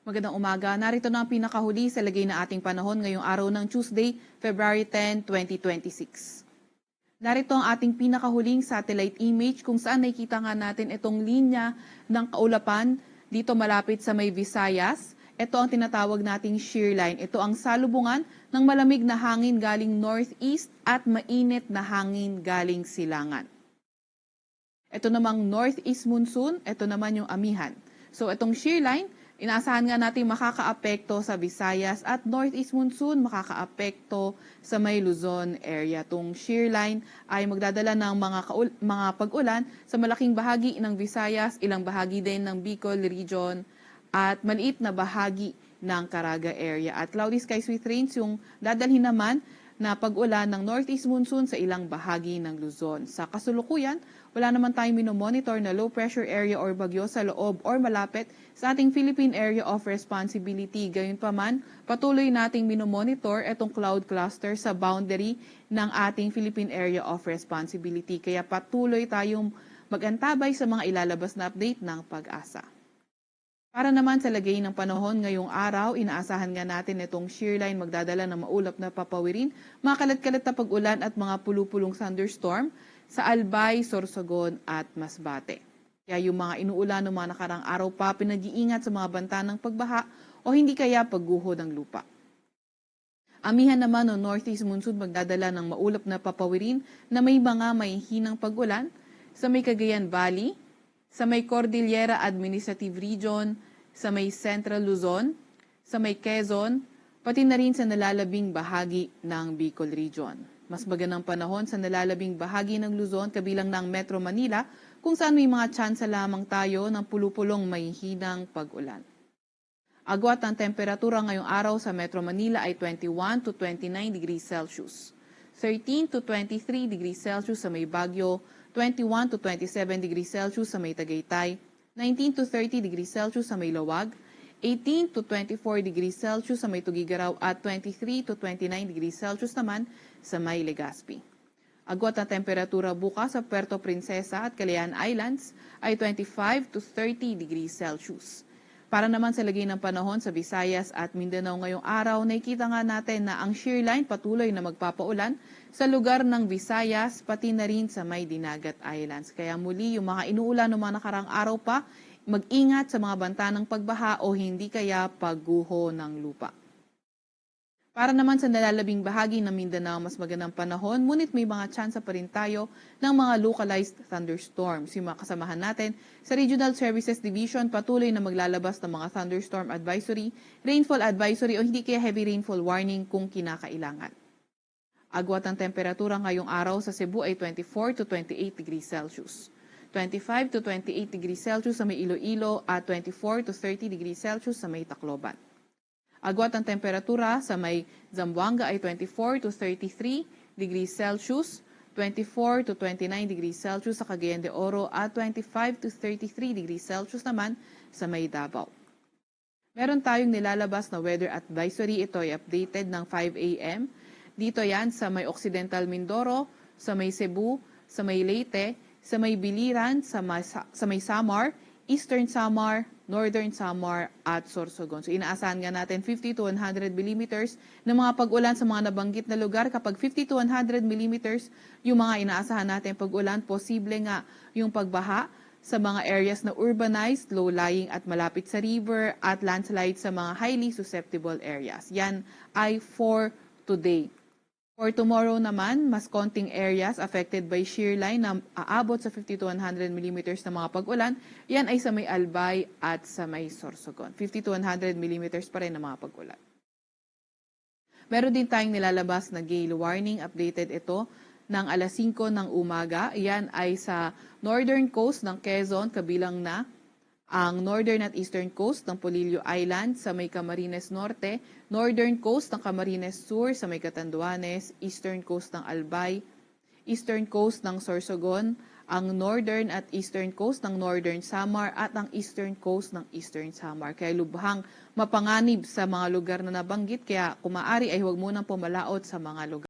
Magandang umaga. Narito na ang pinakahuli sa lagay na ating panahon ngayong araw ng Tuesday, February 10, 2026. Narito ang ating pinakahuling satellite image kung saan nakikita nga natin itong linya ng kaulapan dito malapit sa may Visayas. Ito ang tinatawag nating shear line. Ito ang salubungan ng malamig na hangin galing northeast at mainit na hangin galing silangan. Ito namang northeast monsoon, ito naman yung amihan. So itong shear line, inaasahan nga natin makakaapekto sa Visayas at northeast monsoon makakaapekto sa may Luzon area. Itong shear line ay magdadala ng mga pag-ulan sa malaking bahagi ng Visayas, ilang bahagi din ng Bicol region at maliit na bahagi ng Caraga area. At cloudy skies with rains yung dadalhin naman na pag-ulan ng northeast monsoon sa ilang bahagi ng Luzon. Sa kasulukuyan, wala naman tayong minomonitor na low pressure area or bagyo sa loob or malapit sa ating Philippine Area of Responsibility. Gayunpaman, patuloy nating minomonitor itong cloud cluster sa boundary ng ating Philippine Area of Responsibility. Kaya patuloy tayong mag-antabay sa mga ilalabas na update ng Pag-asa. Para naman sa lagay ng panahon ngayong araw, inaasahan nga natin itong shear line magdadala ng maulap na papawirin, mga kalat-kalat na pag-ulan at mga pulupulong thunderstorm sa Albay, Sorsogon at Masbate. Kaya yung mga inuulan ng mga nakarang araw pa, pinag-iingat sa mga banta ng pagbaha o hindi kaya pagguho ng lupa. Amihan naman ng northeast monsoon magdadala ng maulap na papawirin na may mga mahihinang pag-ulan sa may Cagayan Valley, sa may Cordillera Administrative Region, sa may Central Luzon, sa may Quezon, pati na rin sa nalalabing bahagi ng Bicol Region. Mas magandang panahon sa nalalabing bahagi ng Luzon kabilang ng Metro Manila kung saan may mga tsansa lamang tayo ng pulupulong mahihinang pag-ulan. Agwat ang temperatura ngayong araw sa Metro Manila ay 21 to 29 degrees Celsius, 13 to 23 degrees Celsius sa may Baguio, 21 to 27 degrees Celsius sa may Tagaytay, 19 to 30 degrees Celsius sa may Lawag, 18 to 24 degrees Celsius sa may Tugigaraw at 23 to 29 degrees Celsius naman sa may Legazpi. Agwat na temperatura bukas sa Puerto Princesa at Calayan Islands ay 25 to 30 degrees Celsius. Para naman sa lagay ng panahon sa Visayas at Mindanao ngayong araw, nakikita nga natin na ang shear line patuloy na magpapaulan sa lugar ng Visayas pati na rin sa may Dinagat Islands. Kaya muli yung mga inuulan ng mga nakarang araw pa, mag-ingat sa mga banta ng pagbaha o hindi kaya pagguho ng lupa. Para naman sa nalalabing bahagi ng Mindanao, mas magandang panahon, ngunit may mga tsansa pa rin tayo ng mga localized thunderstorms. Yung mga kasamahan natin sa Regional Services Division, patuloy na maglalabas ng mga thunderstorm advisory, rainfall advisory o hindi kaya heavy rainfall warning kung kinakailangan. Agwat ang temperatura ngayong araw sa Cebu ay 24 to 28 degrees Celsius, 25 to 28 degrees Celsius sa may Iloilo at 24 to 30 degrees Celsius sa may Tacloban. Agwat ang temperatura sa may Zamboanga ay 24 to 33 degrees Celsius, 24 to 29 degrees Celsius sa Cagayan de Oro at 25 to 33 degrees Celsius naman sa may Davao. Meron tayong nilalabas na weather advisory. Ito ay updated ng 5 a.m. Dito yan sa may Occidental Mindoro, sa may Cebu, sa may Leyte, sa may Biliran, sa may Samar, Eastern Samar, Northern Samar at Sorsogon. So inaasahan nga natin 50 to 100 millimeters ng mga pag-ulan sa mga nabanggit na lugar. Kapag 50 to 100 millimeters yung mga inaasahan natin pag-ulan, posible nga yung pagbaha sa mga areas na urbanized, low-lying at malapit sa river at landslide sa mga highly susceptible areas. Yan ay for today. For tomorrow naman, mas konting areas affected by shear line na aabot sa 50 to 100 millimeters na mga pag-ulan. Yan ay sa may Albay at sa may Sorsogon. 50 to 100 millimeters pa rin na mga pag-ulan. Meron din tayong nilalabas na gale warning. Updated ito ng alas 5 ng umaga. Yan ay sa northern coast ng Quezon, kabilang na ang northern at eastern coast ng Polillo Island sa may Camarines Norte, northern coast ng Camarines Sur sa may Catanduanes, eastern coast ng Albay, eastern coast ng Sorsogon, ang northern at eastern coast ng Northern Samar at ang eastern coast ng Eastern Samar. Kaya lubhang mapanganib sa mga lugar na nabanggit, kaya kung maaari ay huwag munang pumalaot sa mga lugar.